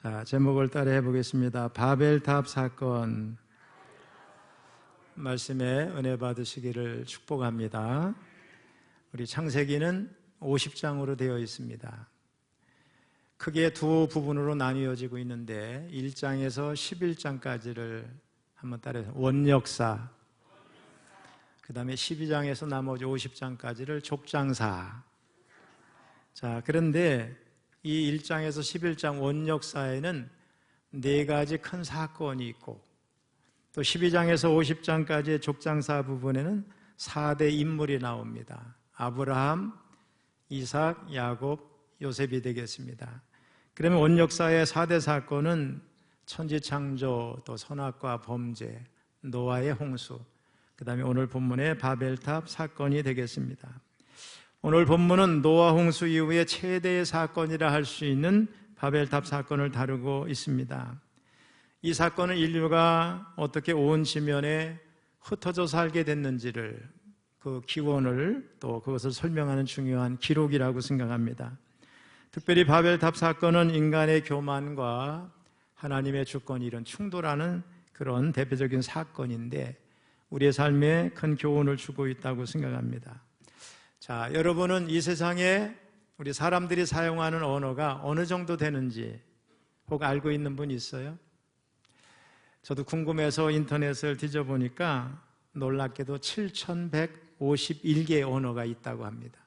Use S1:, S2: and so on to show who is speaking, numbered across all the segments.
S1: 자, 제목을 따라 해보겠습니다. 바벨탑 사건. 말씀에 은혜 받으시기를 축복합니다. 우리 창세기는 50장으로 되어 있습니다. 크게 두 부분으로 나뉘어지고 있는데 1장에서 11장까지를 한번 따라해서 원역사, 그 다음에 12장에서 나머지 50장까지를 족장사. 자, 그런데 이 1장에서 11장 원역사에는 네 가지 큰 사건이 있고, 또 12장에서 50장까지의 족장사 부분에는 4대 인물이 나옵니다. 아브라함, 이삭, 야곱, 요셉이 되겠습니다. 그러면 원역사의 4대 사건은 천지창조, 또 선악과 범죄, 노아의 홍수, 그 다음에 오늘 본문의 바벨탑 사건이 되겠습니다. 오늘 본문은 노아 홍수 이후의 최대의 사건이라 할 수 있는 바벨탑 사건을 다루고 있습니다. 이 사건은 인류가 어떻게 온 지면에 흩어져 살게 됐는지를, 그 기원을, 또 그것을 설명하는 중요한 기록이라고 생각합니다. 특별히 바벨탑 사건은 인간의 교만과 하나님의 주권이 이런 충돌하는 그런 대표적인 사건인데 우리의 삶에 큰 교훈을 주고 있다고 생각합니다. 자, 여러분은 이 세상에 우리 사람들이 사용하는 언어가 어느 정도 되는지 혹 알고 있는 분 있어요? 저도 궁금해서 인터넷을 뒤져보니까 놀랍게도 7,151개의 언어가 있다고 합니다.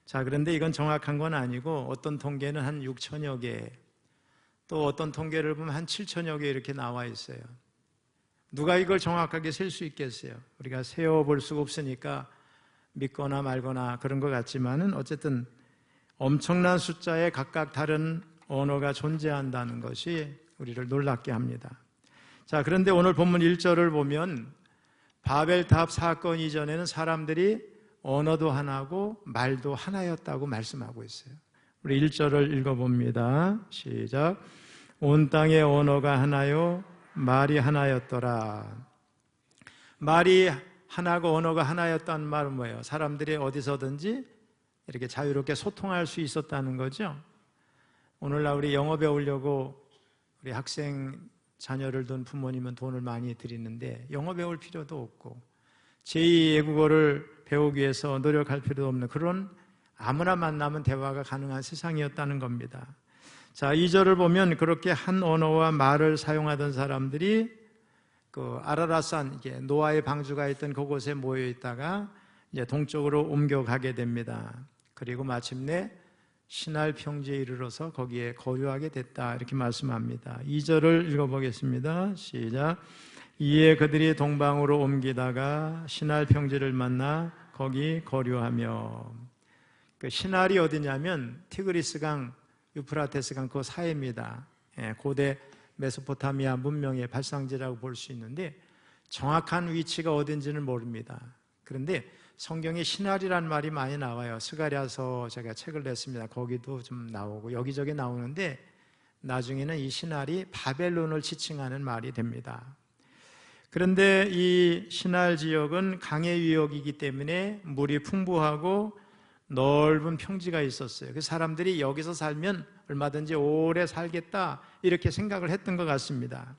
S1: 자, 그런데 이건 정확한 건 아니고 어떤 통계는 한 6천여 개, 또 어떤 통계를 보면 한 7천여 개 이렇게 나와 있어요. 누가 이걸 정확하게 셀 수 있겠어요? 우리가 세어볼 수가 없으니까 믿거나 말거나 그런 것 같지만은 어쨌든 엄청난 숫자의 각각 다른 언어가 존재한다는 것이 우리를 놀랍게 합니다. 자, 그런데 오늘 본문 1절을 보면 바벨탑 사건 이전에는 사람들이 언어도 하나고 말도 하나였다고 말씀하고 있어요. 우리 1절을 읽어봅니다. 시작. 온 땅의 언어가 하나요, 말이 하나였더라. 말이 하나고 언어가 하나였다는 말은 뭐예요? 사람들이 어디서든지 이렇게 자유롭게 소통할 수 있었다는 거죠. 오늘날 우리 영어 배우려고 우리 학생 자녀를 둔 부모님은 돈을 많이 드리는데 영어 배울 필요도 없고 제2 외국어를 배우기 위해서 노력할 필요도 없는 그런 아무나 만나면 대화가 가능한 세상이었다는 겁니다. 자, 2절을 보면 그렇게 한 언어와 말을 사용하던 사람들이 그 아라랏산, 노아의 방주가 있던 그곳에 모여 있다가 이제 동쪽으로 옮겨가게 됩니다. 그리고 마침내 시날 평지에 이르러서 거기에 거류하게 됐다, 이렇게 말씀합니다. 2절을 읽어보겠습니다. 시작. 이에 그들이 동방으로 옮기다가 시날 평지를 만나 거기 거류하며. 그 시날이 어디냐면 티그리스강, 유프라테스강 그 사이입니다. 고대 메소포타미아 문명의 발상지라고 볼 수 있는데 정확한 위치가 어딘지는 모릅니다. 그런데 성경에 시날이라는 말이 많이 나와요. 스가랴서 제가 책을 냈습니다. 거기도 좀 나오고 여기저기 나오는데 나중에는 이 시날이 바벨론을 지칭하는 말이 됩니다. 그런데 이 시날 지역은 강의 위역이기 때문에 물이 풍부하고 넓은 평지가 있었어요. 그 사람들이 여기서 살면 얼마든지 오래 살겠다, 이렇게 생각을 했던 것 같습니다.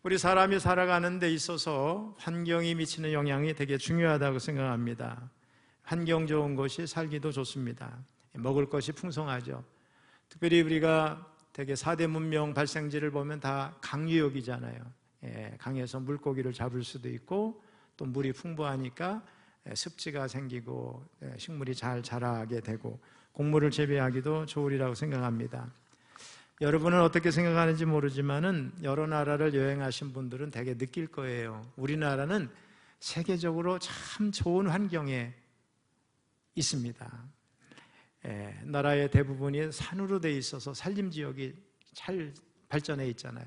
S1: 우리 사람이 살아가는 데 있어서 환경이 미치는 영향이 되게 중요하다고 생각합니다. 환경 좋은 곳이 살기도 좋습니다. 먹을 것이 풍성하죠. 특별히 우리가 되게 4대 문명 발생지를 보면 다 강유역이잖아요. 강에서 물고기를 잡을 수도 있고 또 물이 풍부하니까 습지가 생기고 식물이 잘 자라게 되고 곡물을 재배하기도 좋으리라고 생각합니다. 여러분은 어떻게 생각하는지 모르지만은 여러 나라를 여행하신 분들은 되게 느낄 거예요. 우리나라는 세계적으로 참 좋은 환경에 있습니다. 나라의 대부분이 산으로 돼 있어서 산림지역이 잘 발전해 있잖아요.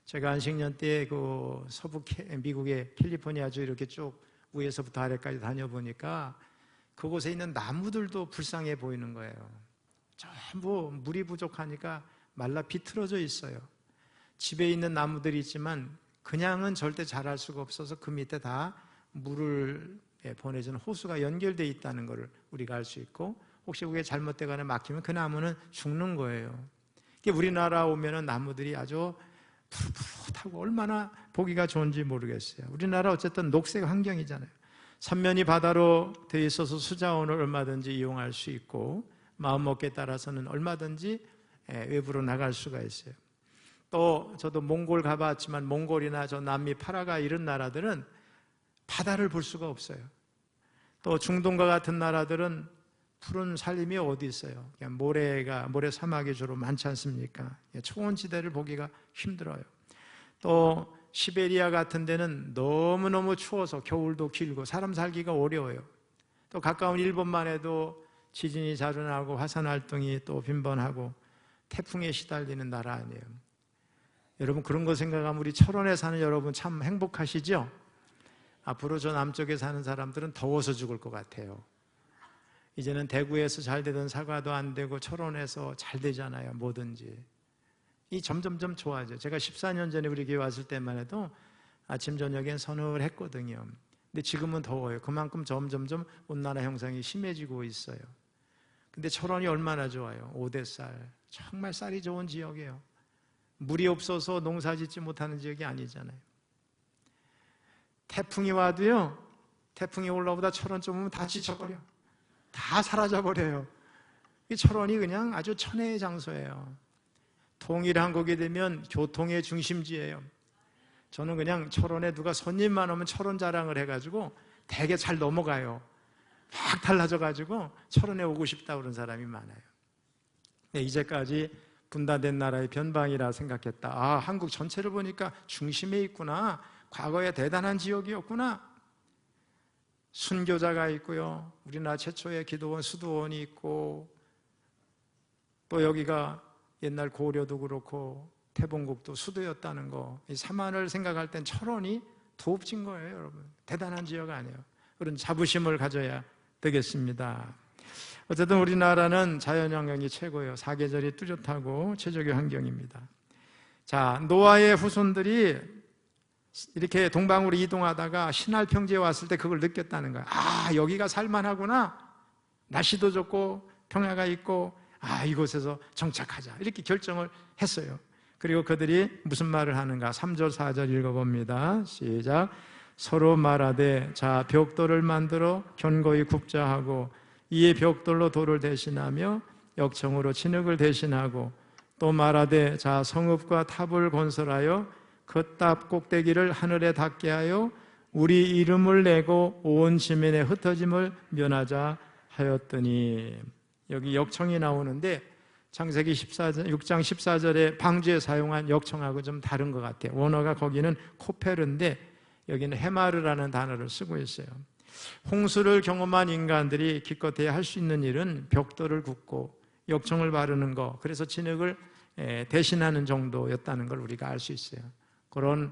S1: 제가 한 10년 때 그 서부 미국의 캘리포니아주 이렇게 쭉 위에서부터 아래까지 다녀보니까 그곳에 있는 나무들도 불쌍해 보이는 거예요. 전부 물이 부족하니까 말라 비틀어져 있어요. 집에 있는 나무들이 있지만 그냥은 절대 자랄 수가 없어서 그 밑에 다 물을 보내주는 호수가 연결되어 있다는 것을 우리가 알 수 있고, 혹시 그게 잘못되거나 막히면 그 나무는 죽는 거예요. 우리나라 오면은 나무들이 아주 푸릇푸릇하고 얼마나 보기가 좋은지 모르겠어요. 우리나라 어쨌든 녹색 환경이잖아요. 삼면이 바다로 되어 있어서 수자원을 얼마든지 이용할 수 있고 마음먹기에 따라서는 얼마든지 외부로 나갈 수가 있어요. 또 저도 몽골 가봤지만 몽골이나 저 남미 파라과이 이런 나라들은 바다를 볼 수가 없어요. 또 중동과 같은 나라들은 푸른 산림이 어디 있어요? 그냥 모래 사막이 주로 많지 않습니까? 초원지대를 보기가 힘들어요. 또 시베리아 같은 데는 너무너무 추워서 겨울도 길고 사람 살기가 어려워요. 또 가까운 일본만 해도 지진이 자주 나고 화산 활동이 또 빈번하고 태풍에 시달리는 나라 아니에요. 여러분 그런 거 생각하면 우리 철원에 사는 여러분 참 행복하시죠? 앞으로 저 남쪽에 사는 사람들은 더워서 죽을 것 같아요. 이제는 대구에서 잘 되던 사과도 안 되고 철원에서 잘 되잖아요. 뭐든지. 이 점점점 좋아져. 제가 14년 전에 우리 교회 왔을 때만 해도 아침 저녁엔 서늘했거든요. 근데 지금은 더워요. 그만큼 점점점 온난화 현상이 심해지고 있어요. 근데 철원이 얼마나 좋아요. 오대쌀. 정말 쌀이 좋은 지역이에요. 물이 없어서 농사 짓지 못하는 지역이 아니잖아요. 태풍이 와도요, 태풍이 올라오다 철원 좀 오면 다 지쳐버려. 다 사라져버려요. 이 철원이 그냥 아주 천혜의 장소예요. 통일한국이 되면 교통의 중심지예요. 저는 그냥 철원에 누가 손님만 오면 철원 자랑을 해가지고 되게 잘 넘어가요. 막 달라져가지고 철원에 오고 싶다 그런 사람이 많아요. 네, 이제까지 분단된 나라의 변방이라 생각했다. 아, 한국 전체를 보니까 중심에 있구나. 과거에 대단한 지역이었구나. 순교자가 있고요. 우리나라 최초의 기도원, 수도원이 있고 또 여기가 옛날 고려도 그렇고 태봉국도 수도였다는 거. 이 삼안을 생각할 땐 철원이 도읍진 거예요, 여러분. 대단한 지역 아니에요. 그런 자부심을 가져야 되겠습니다. 어쨌든 우리나라는 자연환경이 최고예요. 사계절이 뚜렷하고 최적의 환경입니다. 자, 노아의 후손들이 이렇게 동방으로 이동하다가 신할 평지에 왔을 때 그걸 느꼈다는 거예요. 아, 여기가 살만하구나. 날씨도 좋고 평야가 있고 아, 이곳에서 정착하자. 이렇게 결정을 했어요. 그리고 그들이 무슨 말을 하는가? 3절, 4절 읽어봅니다. 시작. 서로 말하되 자, 벽돌을 만들어 견고히 굽자 하고 이에 벽돌로 돌을 대신하며 역청으로 진흙을 대신하고 또 말하되 자, 성읍과 탑을 건설하여 그 탑 꼭대기를 하늘에 닿게 하여 우리 이름을 내고 온 지면에 흩어짐을 면하자 하였더니. 여기 역청이 나오는데 창세기 6장 14절에 방주에 사용한 역청하고 좀 다른 것 같아요. 원어가 거기는 코페르인데 여기는 헤마르라는 단어를 쓰고 있어요. 홍수를 경험한 인간들이 기껏해야 할 수 있는 일은 벽돌을 굽고 역청을 바르는 거, 그래서 진흙을 대신하는 정도였다는 걸 우리가 알 수 있어요. 그런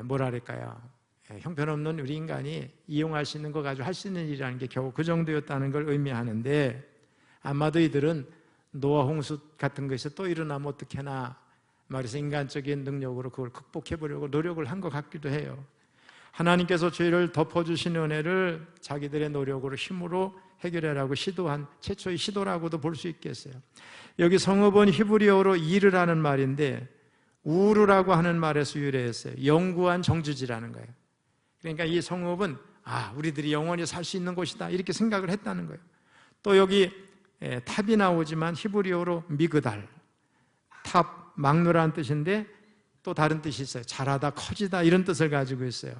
S1: 뭐랄까요, 형편없는 우리 인간이 이용할 수 있는 거 가지고 할 수 있는 일이라는 게 겨우 그 정도였다는 걸 의미하는데, 아마도 이들은 노아 홍수 같은 것이 또 일어나면 어떡하나 말해서 인간적인 능력으로 그걸 극복해보려고 노력을 한 것 같기도 해요. 하나님께서 죄를 덮어주신 은혜를 자기들의 노력으로 힘으로 해결하라고 시도한 최초의 시도라고도 볼 수 있겠어요. 여기 성읍은 히브리어로 이르라는 말인데 우르라고 하는 말에서 유래했어요. 영구한 정주지라는 거예요. 그러니까 이 성읍은 우리들이 영원히 살 수 있는 곳이다 이렇게 생각을 했다는 거예요. 또 여기 탑이 나오지만 히브리어로 미그달, 탑, 막루라는 뜻인데 또 다른 뜻이 있어요. 자라다, 커지다 이런 뜻을 가지고 있어요.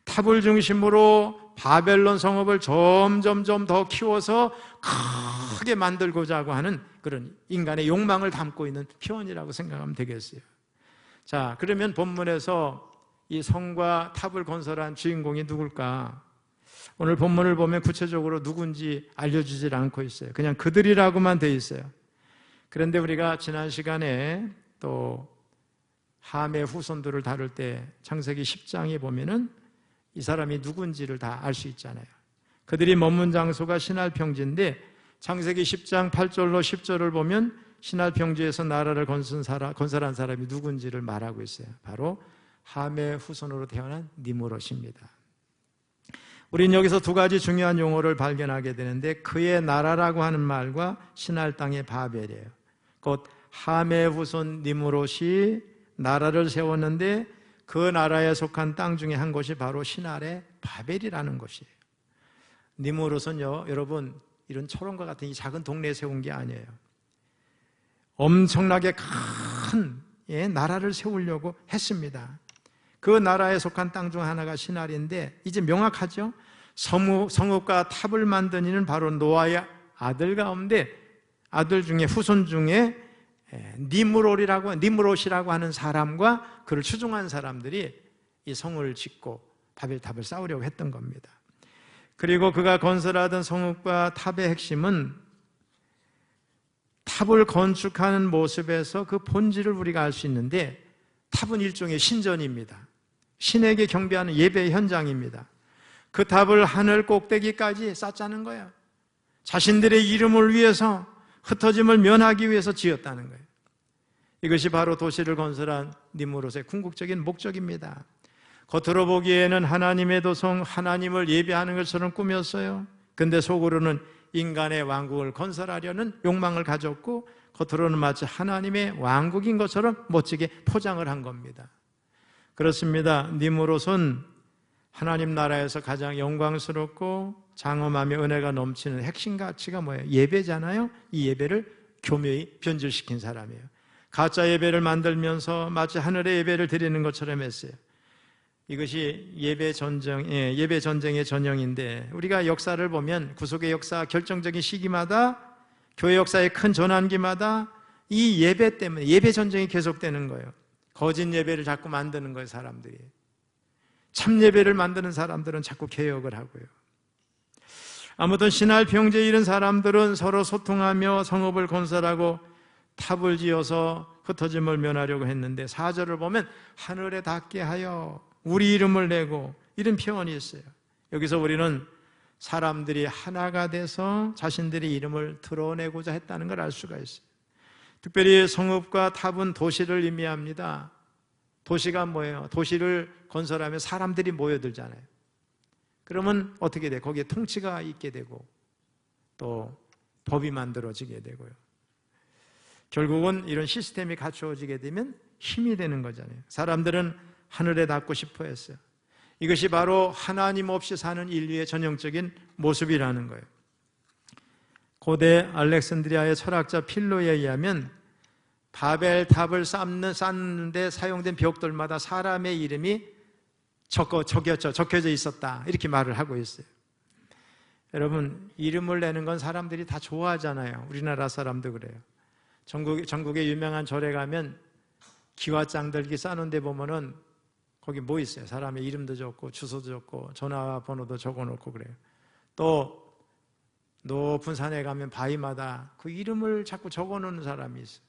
S1: 탑을 중심으로 바벨론 성읍을 점점점 더 키워서 크게 만들고자 하는 그런 인간의 욕망을 담고 있는 표현이라고 생각하면 되겠어요. 자, 그러면 본문에서 이 성과 탑을 건설한 주인공이 누굴까? 오늘 본문을 보면 구체적으로 누군지 알려주질 않고 있어요. 그냥 그들이라고만 돼 있어요. 그런데 우리가 지난 시간에 또 함의 후손들을 다룰 때 창세기 10장에 보면은 이 사람이 누군지를 다 알 수 있잖아요. 그들이 머문 장소가 신할평지인데 창세기 10장 8절로 10절을 보면 신할평지에서 나라를 건설한 사람이 누군지를 말하고 있어요. 바로 함의 후손으로 태어난 니므롯입니다. 우리는 여기서 두 가지 중요한 용어를 발견하게 되는데 그의 나라라고 하는 말과 신할 땅의 바벨이에요. 곧 함의 후손 니므롯이 나라를 세웠는데 그 나라에 속한 땅 중에 한 곳이 바로 신할의 바벨이라는 곳이에요. 니므롯은요, 여러분, 이런 초롱과 같은 이 작은 동네에 세운 게 아니에요. 엄청나게 큰 나라를 세우려고 했습니다. 그 나라에 속한 땅 중 하나가 신할인데, 이제 명확하죠? 성읍과 탑을 만든 이는 바로 노아의 아들 가운데, 아들 중에 후손 중에 니므롯이라고 하는 사람과 그를 추종한 사람들이 이 성을 짓고 바벨탑을 쌓으려고 했던 겁니다. 그리고 그가 건설하던 성읍과 탑의 핵심은 탑을 건축하는 모습에서 그 본질을 우리가 알 수 있는데, 탑은 일종의 신전입니다. 신에게 경배하는 예배 현장입니다. 그 탑을 하늘 꼭대기까지 쌓자는 거예요. 자신들의 이름을 위해서, 흩어짐을 면하기 위해서 지었다는 거예요. 이것이 바로 도시를 건설한 니므롯의 궁극적인 목적입니다. 겉으로 보기에는 하나님의 도성, 하나님을 예배하는 것처럼 꾸몄어요. 근데 속으로는 인간의 왕국을 건설하려는 욕망을 가졌고, 겉으로는 마치 하나님의 왕국인 것처럼 멋지게 포장을 한 겁니다. 그렇습니다. 니므롯은 하나님 나라에서 가장 영광스럽고 장엄하며 은혜가 넘치는 핵심 가치가 뭐예요? 예배잖아요. 이 예배를 교묘히 변질시킨 사람이에요. 가짜 예배를 만들면서 마치 하늘의 예배를 드리는 것처럼 했어요. 이것이 예배 전쟁의 전형인데, 우리가 역사를 보면 구속의 역사 결정적인 시기마다, 교회 역사의 큰 전환기마다 이 예배 때문에 예배 전쟁이 계속되는 거예요. 거짓 예배를 자꾸 만드는 거예요, 사람들이. 참 예배를 만드는 사람들은 자꾸 개혁을 하고요. 아무튼 신할 병제 이런 사람들은 서로 소통하며 성읍을 건설하고 탑을 지어서 흩어짐을 면하려고 했는데, 4절을 보면 하늘에 닿게 하여 우리 이름을 내고, 이런 표현이 있어요. 여기서 우리는 사람들이 하나가 돼서 자신들의 이름을 드러내고자 했다는 걸 알 수가 있어요. 특별히 성읍과 탑은 도시를 의미합니다. 도시가 뭐예요? 도시를 건설하면 사람들이 모여들잖아요. 그러면 어떻게 돼? 거기에 통치가 있게 되고 또 법이 만들어지게 되고요. 결국은 이런 시스템이 갖추어지게 되면 힘이 되는 거잖아요. 사람들은 하늘에 닿고 싶어 했어요. 이것이 바로 하나님 없이 사는 인류의 전형적인 모습이라는 거예요. 고대 알렉산드리아의 철학자 필로에 의하면 바벨탑을 쌓는데 사용된 벽돌마다 사람의 이름이 적혀져 있었다, 이렇게 말을 하고 있어요. 여러분, 이름을 내는 건 사람들이 다 좋아하잖아요. 우리나라 사람도 그래요. 전국에 유명한 절에 가면 기와장들기 쌓는 데 보면은 거기 뭐 있어요? 사람의 이름도 적고 주소도 적고 전화번호도 적어놓고 그래요. 또 높은 산에 가면 바위마다 그 이름을 자꾸 적어놓는 사람이 있어요.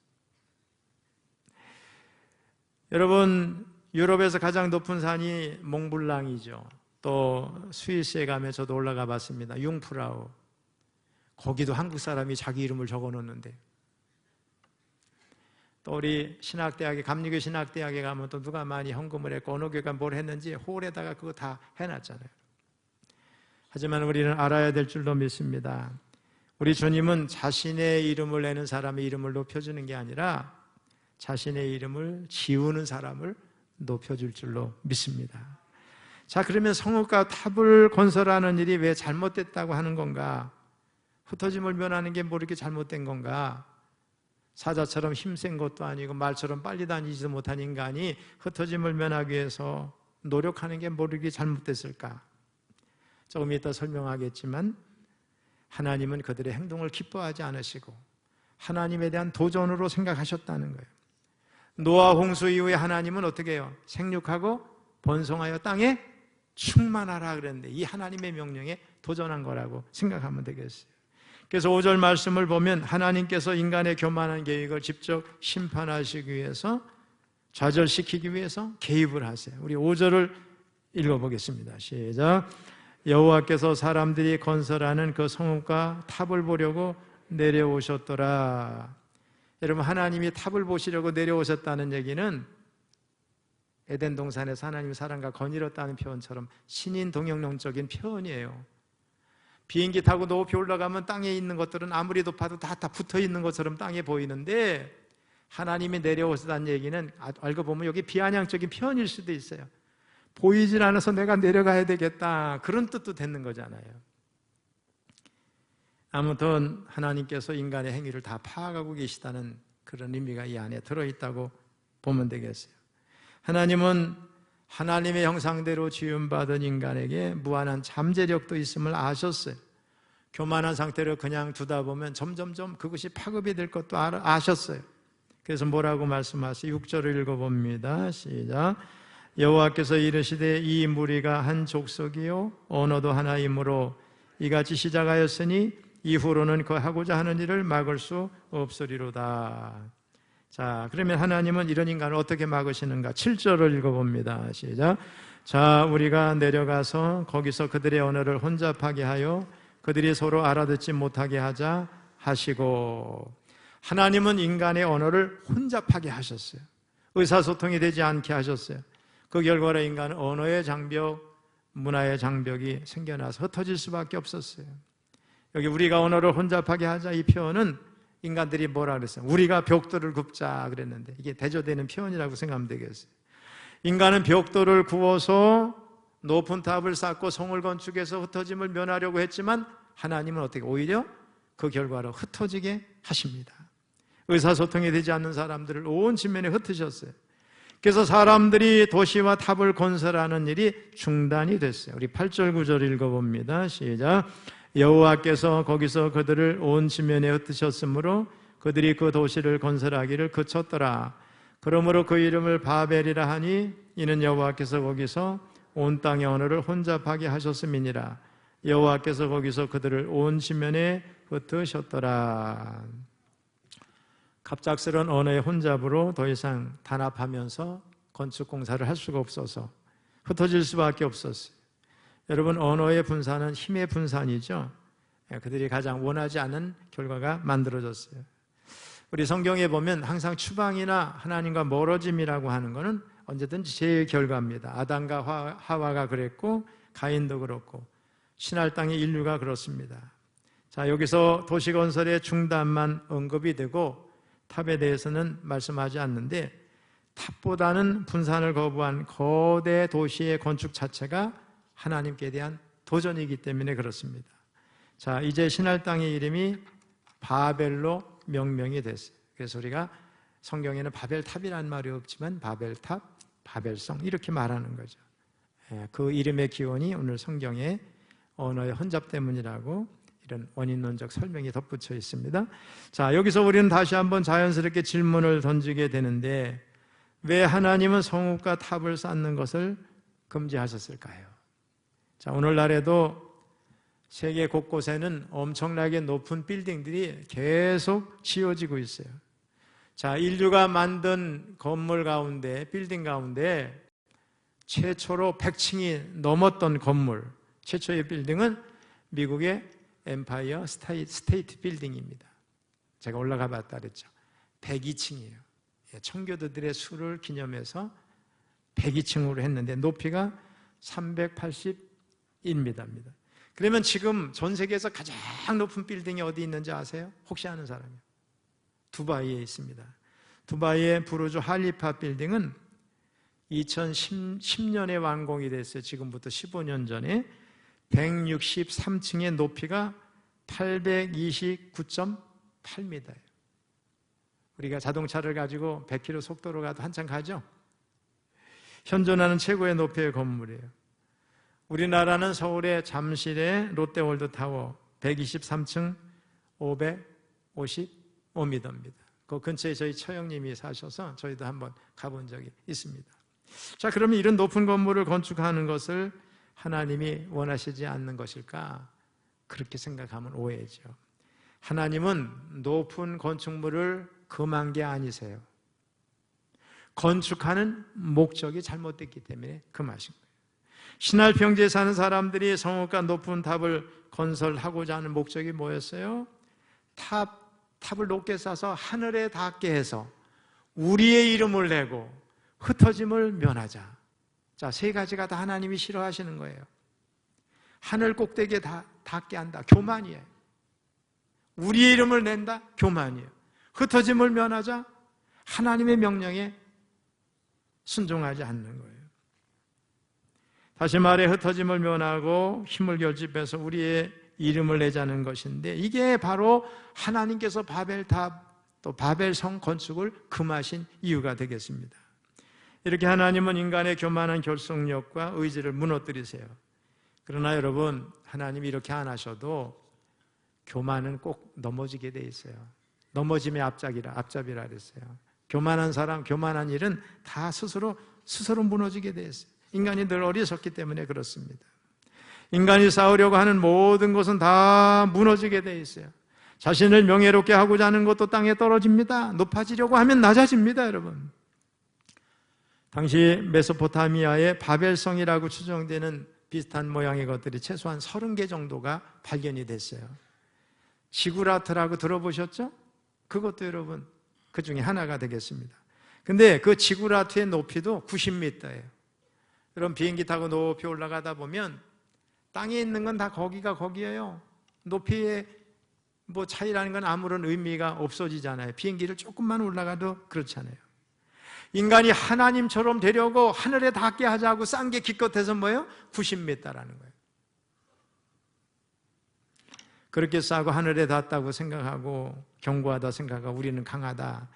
S1: 여러분, 유럽에서 가장 높은 산이 몽블랑이죠. 또 스위스에 가면 저도 올라가 봤습니다. 융프라우. 거기도 한국 사람이 자기 이름을 적어놓는데, 또 우리 신학대학에, 감리교 신학대학에 가면 또 누가 많이 헌금을 했고 어느 교회가 뭘 했는지 홀에다가 그거 다 해놨잖아요. 하지만 우리는 알아야 될 줄로 믿습니다. 우리 주님은 자신의 이름을 내는 사람의 이름을 높여주는 게 아니라 자신의 이름을 지우는 사람을 높여줄 줄로 믿습니다. 자, 그러면 성읍과 탑을 건설하는 일이 왜 잘못됐다고 하는 건가? 흩어짐을 면하는 게 뭐 이렇게 잘못된 건가? 사자처럼 힘센 것도 아니고 말처럼 빨리 다니지도 못한 인간이 흩어짐을 면하기 위해서 노력하는 게 뭐 이렇게 잘못됐을까? 조금 이따 설명하겠지만 하나님은 그들의 행동을 기뻐하지 않으시고 하나님에 대한 도전으로 생각하셨다는 거예요. 노아 홍수 이후에 하나님은 어떻게 해요? 생육하고 번성하여 땅에 충만하라 그랬는데 이 하나님의 명령에 도전한 거라고 생각하면 되겠어요. 그래서 5절 말씀을 보면 하나님께서 인간의 교만한 계획을 직접 심판하시기 위해서, 좌절시키기 위해서 개입을 하세요. 우리 5절을 읽어보겠습니다. 시작. 여호와께서 사람들이 건설하는 그 성읍과 탑을 보려고 내려오셨더라. 여러분, 하나님이 탑을 보시려고 내려오셨다는 얘기는 에덴 동산에서 하나님이 사람과 거닐었다는 표현처럼 신인 동영론적인 표현이에요. 비행기 타고 높이 올라가면 땅에 있는 것들은 아무리 높아도 다 붙어 있는 것처럼 땅에 보이는데, 하나님이 내려오시다는 얘기는 알고 보면 여기 비아냥적인 표현일 수도 있어요. 보이질 않아서 내가 내려가야 되겠다, 그런 뜻도 되는 거잖아요. 아무튼 하나님께서 인간의 행위를 다 파악하고 계시다는 그런 의미가 이 안에 들어있다고 보면 되겠어요. 하나님은 하나님의 형상대로 지음받은 인간에게 무한한 잠재력도 있음을 아셨어요. 교만한 상태로 그냥 두다 보면 점점점 그것이 파급이 될 것도 아셨어요. 그래서 뭐라고 말씀하세요? 6절을 읽어봅니다. 시작. 여호와께서 이르시되 이 무리가 한 족속이요 언어도 하나이므로 이같이 시작하였으니 이후로는 그 하고자 하는 일을 막을 수 없으리로다. 자, 그러면 하나님은 이런 인간을 어떻게 막으시는가? 7절을 읽어봅니다. 시작. 자, 우리가 내려가서 거기서 그들의 언어를 혼잡하게 하여 그들이 서로 알아듣지 못하게 하자 하시고, 하나님은 인간의 언어를 혼잡하게 하셨어요. 의사소통이 되지 않게 하셨어요. 그 결과로 인간은 언어의 장벽, 문화의 장벽이 생겨나서 흩어질 수밖에 없었어요. 여기 우리가 언어를 혼잡하게 하자, 이 표현은 인간들이 뭐라 그랬어요? 우리가 벽돌을 굽자 그랬는데, 이게 대조되는 표현이라고 생각하면 되겠어요. 인간은 벽돌을 구워서 높은 탑을 쌓고 성을 건축해서 흩어짐을 면하려고 했지만 하나님은 어떻게 오히려 그 결과로 흩어지게 하십니다. 의사소통이 되지 않는 사람들을 온 지면에 흩으셨어요. 그래서 사람들이 도시와 탑을 건설하는 일이 중단이 됐어요. 우리 8절 9절 읽어봅니다. 시작. 여호와께서 거기서 그들을 온 지면에 흩으셨으므로 그들이 그 도시를 건설하기를 그쳤더라. 그러므로 그 이름을 바벨이라 하니 이는 여호와께서 거기서 온 땅의 언어를 혼잡하게 하셨음이니라. 여호와께서 거기서 그들을 온 지면에 흩으셨더라. 갑작스러운 언어의 혼잡으로 더 이상 단합하면서 건축 공사를 할 수가 없어서 흩어질 수밖에 없었어요. 여러분, 언어의 분산은 힘의 분산이죠. 그들이 가장 원하지 않은 결과가 만들어졌어요. 우리 성경에 보면 항상 추방이나 하나님과 멀어짐이라고 하는 것은 언제든지 죄의 결과입니다. 아담과 하와가 그랬고 가인도 그렇고 신할 땅의 인류가 그렇습니다. 자, 여기서 도시건설의 중단만 언급이 되고 탑에 대해서는 말씀하지 않는데, 탑보다는 분산을 거부한 거대 도시의 건축 자체가 하나님께 대한 도전이기 때문에 그렇습니다. 자, 이제 신할 땅의 이름이 바벨로 명명이 됐어요. 그래서 우리가 성경에는 바벨탑이라는 말이 없지만 바벨탑, 바벨성 이렇게 말하는 거죠. 그 이름의 기원이 오늘 성경에 언어의 혼잡 때문이라고 이런 원인론적 설명이 덧붙여 있습니다. 자, 여기서 우리는 다시 한번 자연스럽게 질문을 던지게 되는데, 왜 하나님은 성읍과 탑을 쌓는 것을 금지하셨을까요? 자, 오늘날에도 세계 곳곳에는 엄청나게 높은 빌딩들이 계속 지어지고 있어요. 자, 인류가 만든 건물 가운데, 빌딩 가운데 최초로 100층이 넘었던 건물, 최초의 빌딩은 미국의 엠파이어 스테이트 빌딩입니다. 제가 올라가 봤다 그랬죠. 102층이에요. 청교도들의 수를 기념해서 102층으로 했는데 높이가 380m입니다. 그러면 지금 전 세계에서 가장 높은 빌딩이 어디 있는지 아세요? 혹시 아는 사람이요? 두바이에 있습니다. 두바이의 부르주 할리파 빌딩은 2010년에 완공이 됐어요. 지금부터 15년 전에 163층의 높이가 829.8m예요. 우리가 자동차를 가지고 100km 속도로 가도 한참 가죠? 현존하는 최고의 높이의 건물이에요. 우리나라는 서울의 잠실의 롯데월드타워 123층 555m입니다. 그 근처에 저희 처형님이 사셔서 저희도 한번 가본 적이 있습니다. 자, 그러면 이런 높은 건물을 건축하는 것을 하나님이 원하시지 않는 것일까? 그렇게 생각하면 오해죠. 하나님은 높은 건축물을 금한 게 아니세요. 건축하는 목적이 잘못됐기 때문에 금하신 거예요. 신할 평지에 사는 사람들이 성읍과 높은 탑을 건설하고자 하는 목적이 뭐였어요? 탑을 높게 쌓아서 하늘에 닿게 해서 우리의 이름을 내고 흩어짐을 면하자. 자, 세 가지가 다 하나님이 싫어하시는 거예요. 하늘 꼭대기에 닿게 한다. 교만이에요. 우리의 이름을 낸다. 교만이에요. 흩어짐을 면하자. 하나님의 명령에 순종하지 않는 거예요. 다시 말해 흩어짐을 면하고 힘을 결집해서 우리의 이름을 내자는 것인데, 이게 바로 하나님께서 바벨탑 또 바벨성 건축을 금하신 이유가 되겠습니다. 이렇게 하나님은 인간의 교만한 결속력과 의지를 무너뜨리세요. 그러나 여러분, 하나님이 이렇게 안 하셔도 교만은 꼭 넘어지게 돼 있어요. 넘어짐의 앞잡이라 그랬어요. 교만한 사람, 교만한 일은 다 스스로 무너지게 돼 있어요. 인간이 늘 어리석기 때문에 그렇습니다. 인간이 쌓으려고 하는 모든 것은 다 무너지게 돼 있어요. 자신을 명예롭게 하고자 하는 것도 땅에 떨어집니다. 높아지려고 하면 낮아집니다, 여러분. 당시 메소포타미아의 바벨성이라고 추정되는 비슷한 모양의 것들이 최소한 30개 정도가 발견이 됐어요. 지구라트라고 들어보셨죠? 그것도 여러분 그 중에 하나가 되겠습니다. 근데 그 지구라트의 높이도 90m예요. 여러분 비행기 타고 높이 올라가다 보면 땅에 있는 건 다 거기가 거기예요. 높이의 뭐 차이라는 건 아무런 의미가 없어지잖아요. 비행기를 조금만 올라가도 그렇잖아요. 인간이 하나님처럼 되려고 하늘에 닿게 하자고 싼 게 기껏해서 뭐예요? 90m라는 거예요. 그렇게 싸고 하늘에 닿았다고 생각하고 견고하다 생각하고 우리는 강하다,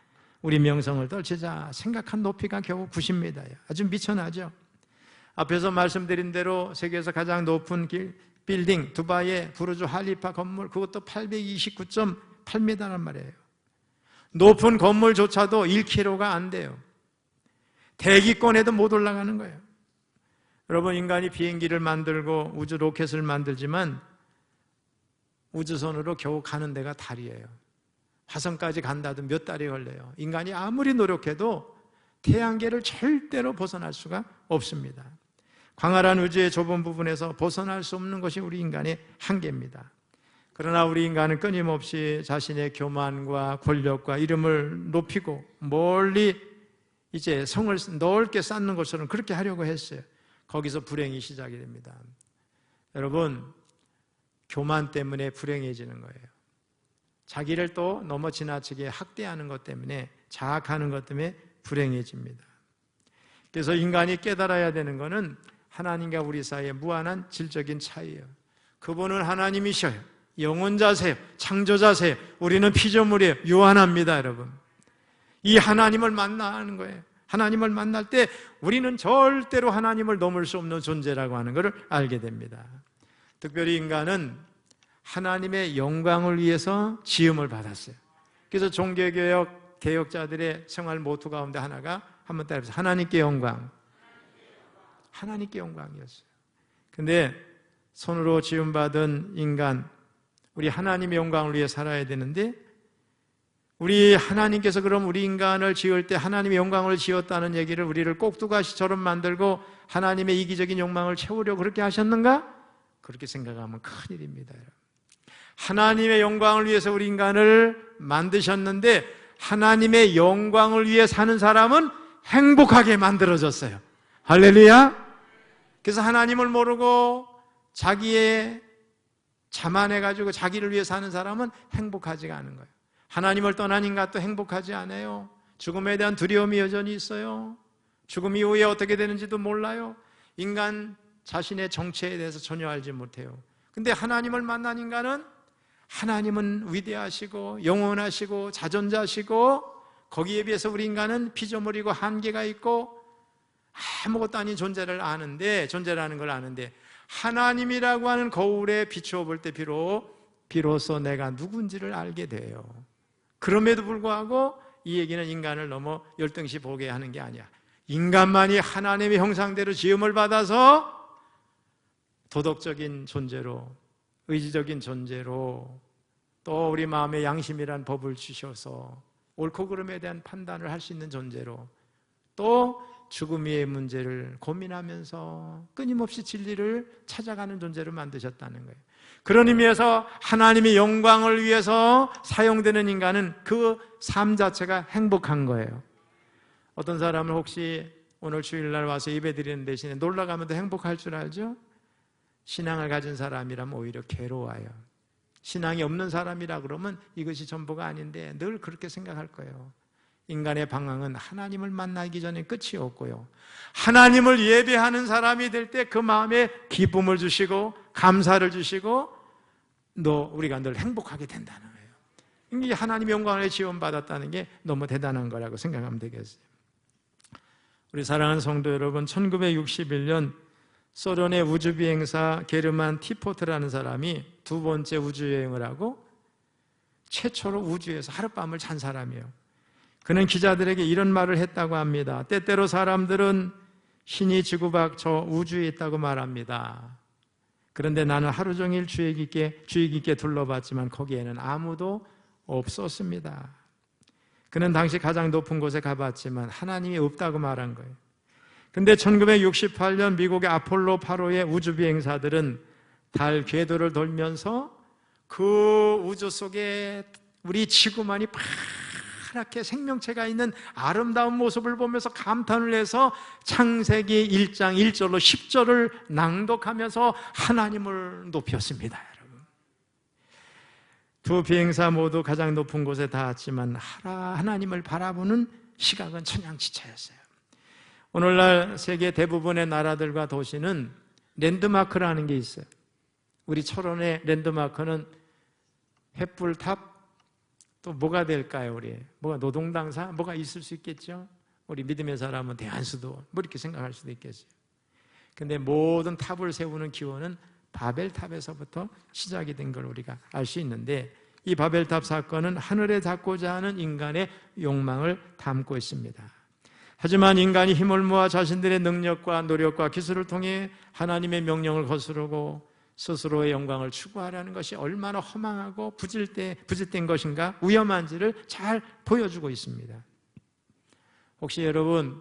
S1: 우리 명성을 떨치자 생각한 높이가 겨우 90m예요. 아주 미천하죠. 앞에서 말씀드린 대로 세계에서 가장 높은 빌딩 두바이의 부르주 할리파 건물, 그것도 829.8m란 말이에요. 높은 건물조차도 1km가 안 돼요. 대기권에도 못 올라가는 거예요. 여러분, 인간이 비행기를 만들고 우주 로켓을 만들지만 우주선으로 겨우 가는 데가 달이에요. 화성까지 간다도 몇 달이 걸려요. 인간이 아무리 노력해도 태양계를 절대로 벗어날 수가 없습니다. 광활한 우주의 좁은 부분에서 벗어날 수 없는 것이 우리 인간의 한계입니다. 그러나 우리 인간은 끊임없이 자신의 교만과 권력과 이름을 높이고 멀리 이제 성을 넓게 쌓는 것처럼 그렇게 하려고 했어요. 거기서 불행이 시작이 됩니다. 여러분, 교만 때문에 불행해지는 거예요. 자기를 또 너무 지나치게 학대하는 것 때문에, 자학하는 것 때문에 불행해집니다. 그래서 인간이 깨달아야 되는 것은 하나님과 우리 사이의 무한한 질적인 차이예요. 그분은 하나님이셔요. 영원자세요. 창조자세요. 우리는 피조물이에요. 유한합니다, 여러분. 이 하나님을 만나는 거예요. 하나님을 만날 때 우리는 절대로 하나님을 넘을 수 없는 존재라고 하는 것을 알게 됩니다. 특별히 인간은 하나님의 영광을 위해서 지음을 받았어요. 그래서 종교개혁 개혁자들의 생활 모토 가운데 하나가, 한번 따라해보세요. 하나님께 영광. 하나님께 영광이었어요. 근데 손으로 지음받은 인간, 우리 하나님의 영광을 위해 살아야 되는데, 우리 하나님께서 그럼 우리 인간을 지을 때 하나님의 영광을 지었다는 얘기를 우리를 꼭두가시처럼 만들고 하나님의 이기적인 욕망을 채우려고 그렇게 하셨는가? 그렇게 생각하면 큰일입니다. 하나님의 영광을 위해서 우리 인간을 만드셨는데, 하나님의 영광을 위해 사는 사람은 행복하게 만들어졌어요. 할렐루야. 그래서 하나님을 모르고 자기의 자만해가지고 자기를 위해 사는 사람은 행복하지가 않은 거예요. 하나님을 떠난 인간도 행복하지 않아요. 죽음에 대한 두려움이 여전히 있어요. 죽음 이후에 어떻게 되는지도 몰라요. 인간 자신의 정체에 대해서 전혀 알지 못해요. 근데 하나님을 만난 인간은, 하나님은 위대하시고 영원하시고 자존자시고, 거기에 비해서 우리 인간은 피조물이고 한계가 있고 아무것도 아닌 존재라는 걸 아는데, 하나님이라고 하는 거울에 비추어 볼 때 비로소 내가 누군지를 알게 돼요. 그럼에도 불구하고 이 얘기는 인간을 너무 열등시 보게 하는 게 아니야. 인간만이 하나님의 형상대로 지음을 받아서 도덕적인 존재로, 의지적인 존재로, 또 우리 마음에 양심이란 법을 주셔서 옳고 그름에 대한 판단을 할 수 있는 존재로, 또 죽음의 문제를 고민하면서 끊임없이 진리를 찾아가는 존재로 만드셨다는 거예요. 그런 의미에서 하나님의 영광을 위해서 사용되는 인간은 그 삶 자체가 행복한 거예요. 어떤 사람은 혹시 오늘 주일날 와서 예배 드리는 대신에 놀러 가면 더 행복할 줄 알죠? 신앙을 가진 사람이라면 오히려 괴로워요. 신앙이 없는 사람이라 그러면 이것이 전부가 아닌데 늘 그렇게 생각할 거예요. 인간의 방황은 하나님을 만나기 전에 끝이 없고요, 하나님을 예배하는 사람이 될 때 그 마음에 기쁨을 주시고 감사를 주시고 우리가 늘 행복하게 된다는 거예요. 이게 하나님의 영광을 지원받았다는 게 너무 대단한 거라고 생각하면 되겠어요. 우리 사랑하는 성도 여러분, 1961년 소련의 우주비행사 게르만 티포트라는 사람이 두 번째 우주여행을 하고 최초로 우주에서 하룻밤을 잔 사람이에요. 그는 기자들에게 이런 말을 했다고 합니다. 때때로 사람들은 신이 지구 밖 저 우주에 있다고 말합니다. 그런데 나는 하루 종일 주의 깊게 둘러봤지만 거기에는 아무도 없었습니다. 그는 당시 가장 높은 곳에 가봤지만 하나님이 없다고 말한 거예요. 근데 1968년 미국의 아폴로 8호의 우주비행사들은 달 궤도를 돌면서 그 우주 속에 우리 지구만이 파랗게 생명체가 있는 아름다운 모습을 보면서 감탄을 해서 창세기 1장 1절로 10절을 낭독하면서 하나님을 높였습니다. 여러분, 두 비행사 모두 가장 높은 곳에 닿았지만 하나님을 바라보는 시각은 천양지차였어요. 오늘날 세계 대부분의 나라들과 도시는 랜드마크라는 게 있어요. 우리 철원의 랜드마크는 횃불탑, 또 뭐가 될까요? 뭐가 노동당사? 뭐가 있을 수 있겠죠? 우리 믿음의 사람은 대한수도 뭐 이렇게 생각할 수도 있겠어요. 근데 모든 탑을 세우는 기원은 바벨탑에서부터 시작이 된 걸 우리가 알 수 있는데, 이 바벨탑 사건은 하늘에 닿고자 하는 인간의 욕망을 담고 있습니다. 하지만 인간이 힘을 모아 자신들의 능력과 노력과 기술을 통해 하나님의 명령을 거스르고 스스로의 영광을 추구하라는 것이 얼마나 허망하고 부질된 것인가, 위험한지를 잘 보여주고 있습니다. 혹시 여러분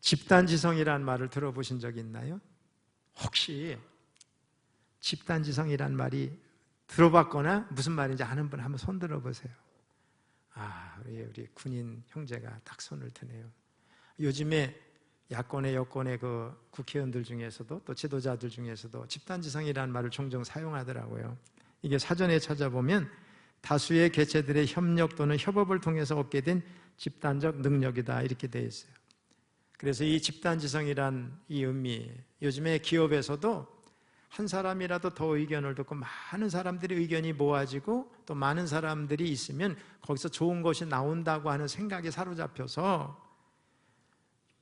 S1: 집단지성이라는 말을 들어보신 적이 있나요? 혹시 집단지성이라는 말이 들어봤거나 무슨 말인지 아는 분 한번 손 들어보세요. 우리 군인 형제가 딱 손을 드네요. 요즘에 야권의 여권의 그 국회의원들 중에서도 또 지도자들 중에서도 집단지성이라는 말을 종종 사용하더라고요. 이게 사전에 찾아보면 다수의 개체들의 협력 또는 협업을 통해서 얻게 된 집단적 능력이다, 이렇게 되어 있어요. 그래서 이 집단지성이란 이 의미, 요즘에 기업에서도 한 사람이라도 더 의견을 듣고 많은 사람들의 의견이 모아지고 또 많은 사람들이 있으면 거기서 좋은 것이 나온다고 하는 생각에 사로잡혀서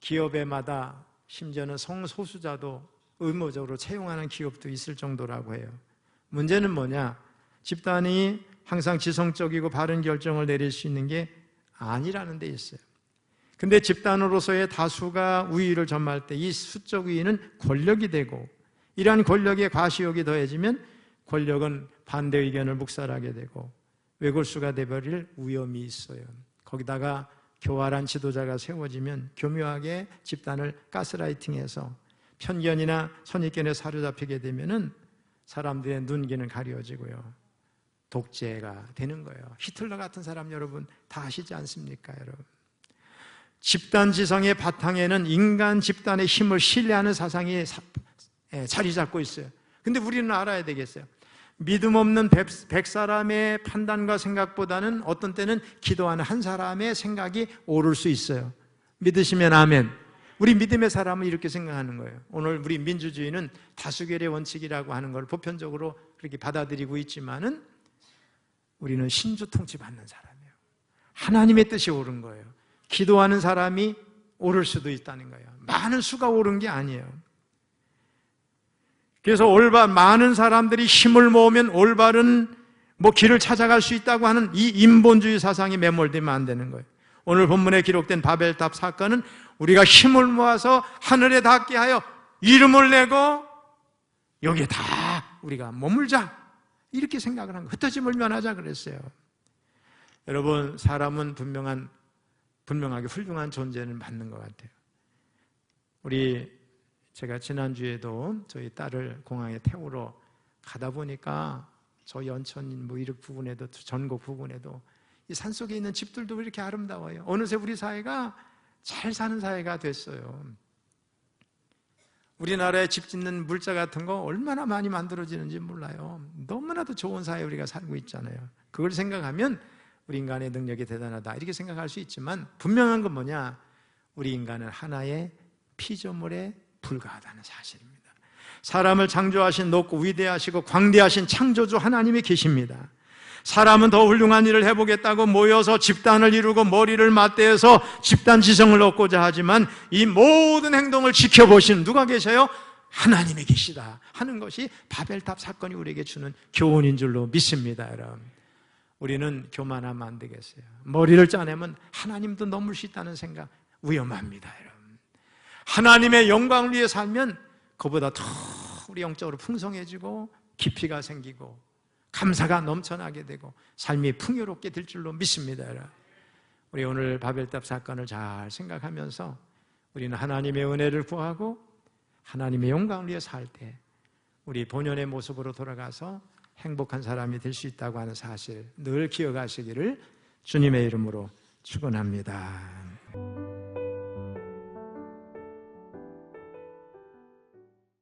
S1: 기업에마다 심지어는 성소수자도 의무적으로 채용하는 기업도 있을 정도라고 해요. 문제는 뭐냐? 집단이 항상 지성적이고 바른 결정을 내릴 수 있는 게 아니라는 데 있어요. 근데 집단으로서의 다수가 우위를 점할 때 이 수적 우위는 권력이 되고, 이러한 권력의 과시욕이 더해지면 권력은 반대 의견을 묵살하게 되고 외골수가 되어버릴 위험이 있어요. 거기다가 교활한 지도자가 세워지면 교묘하게 집단을 가스라이팅해서 편견이나 선입견에 사로잡히게 되면은 사람들의 눈길은 가려지고요, 독재가 되는 거예요. 히틀러 같은 사람 여러분 다 아시지 않습니까? 여러분, 집단지성의 바탕에는 인간 집단의 힘을 신뢰하는 사상이 자리 잡고 있어요. 근데 우리는 알아야 되겠어요. 믿음 없는 100사람의 판단과 생각보다는 어떤 때는 기도하는 한 사람의 생각이 옳을 수 있어요. 믿으시면 아멘. 우리 믿음의 사람은 이렇게 생각하는 거예요. 오늘 우리 민주주의는 다수결의 원칙이라고 하는 걸 보편적으로 그렇게 받아들이고 있지만은 우리는 신주 통치 받는 사람이에요. 하나님의 뜻이 옳은 거예요. 기도하는 사람이 옳을 수도 있다는 거예요. 많은 수가 옳은 게 아니에요. 그래서 많은 사람들이 힘을 모으면 올바른 길을 찾아갈 수 있다고 하는 이 인본주의 사상에 매몰되면 안 되는 거예요. 오늘 본문에 기록된 바벨탑 사건은 우리가 힘을 모아서 하늘에 닿게 하여 이름을 내고 여기에 다 우리가 머물자, 이렇게 생각을 한 거예요. 흩어짐을 면하자 그랬어요. 여러분, 사람은 분명하게 훌륭한 존재는 맞는 것 같아요. 제가 지난주에도 저희 딸을 공항에 태우러 가다 보니까 저 연천 이렇게 부근에도, 전곡 부근에도 이 산속에 있는 집들도 이렇게 아름다워요. 어느새 우리 사회가 잘 사는 사회가 됐어요. 우리나라에 집 짓는 물자 같은 거 얼마나 많이 만들어지는지 몰라요. 너무나도 좋은 사회에 우리가 살고 있잖아요. 그걸 생각하면 우리 인간의 능력이 대단하다 이렇게 생각할 수 있지만 분명한 건 뭐냐? 우리 인간은 하나의 피조물에 불과하다는 사실입니다. 사람을 창조하신 높고 위대하시고 광대하신 창조주 하나님이 계십니다. 사람은 더 훌륭한 일을 해보겠다고 모여서 집단을 이루고 머리를 맞대서 집단 지성을 얻고자 하지만 이 모든 행동을 지켜보시는 누가 계셔요? 하나님이 계시다 하는 것이 바벨탑 사건이 우리에게 주는 교훈인 줄로 믿습니다. 여러분, 우리는 교만하면 안 되겠어요. 머리를 짜내면 하나님도 넘을 수 있다는 생각 위험합니다. 여러분, 하나님의 영광을 위해 살면 그보다 더 우리 영적으로 풍성해지고 깊이가 생기고 감사가 넘쳐나게 되고 삶이 풍요롭게 될 줄로 믿습니다. 여러분, 우리 오늘 바벨탑 사건을 잘 생각하면서 우리는 하나님의 은혜를 구하고 하나님의 영광을 위해 살 때 우리 본연의 모습으로 돌아가서 행복한 사람이 될 수 있다고 하는 사실 늘 기억하시기를 주님의 이름으로 축원합니다.